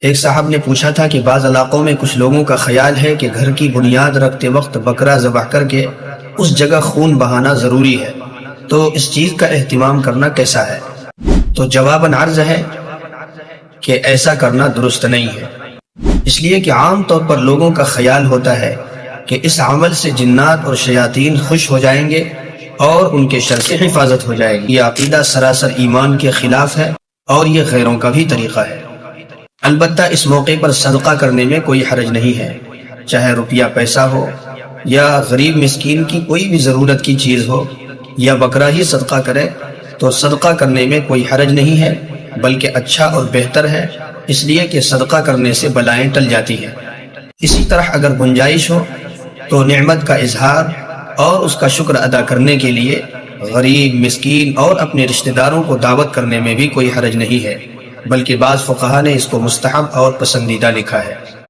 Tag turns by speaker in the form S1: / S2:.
S1: ایک صاحب نے پوچھا تھا کہ بعض علاقوں میں کچھ لوگوں کا خیال ہے کہ گھر کی بنیاد رکھتے وقت بکرا ذبح کر کے اس جگہ خون بہانا ضروری ہے، تو اس چیز کا اہتمام کرنا کیسا ہے؟ تو جواباً عرض ہے کہ ایسا کرنا درست نہیں ہے، اس لیے کہ عام طور پر لوگوں کا خیال ہوتا ہے کہ اس عمل سے جنات اور شیاطین خوش ہو جائیں گے اور ان کے شر سے حفاظت ہو جائے گی۔ یہ عقیدہ سراسر ایمان کے خلاف ہے اور یہ غیروں کا بھی طریقہ ہے۔ البتہ اس موقع پر صدقہ کرنے میں کوئی حرج نہیں ہے، چاہے روپیہ پیسہ ہو یا غریب مسکین کی کوئی بھی ضرورت کی چیز ہو یا بکرا ہی صدقہ کرے تو صدقہ کرنے میں کوئی حرج نہیں ہے، بلکہ اچھا اور بہتر ہے، اس لیے کہ صدقہ کرنے سے بلائیں ٹل جاتی ہیں۔ اسی طرح اگر گنجائش ہو تو نعمت کا اظہار اور اس کا شکر ادا کرنے کے لیے غریب مسکین اور اپنے رشتہ داروں کو دعوت کرنے میں بھی کوئی حرج نہیں ہے، بلکہ بعض فقہا نے اس کو مستحب اور پسندیدہ لکھا ہے۔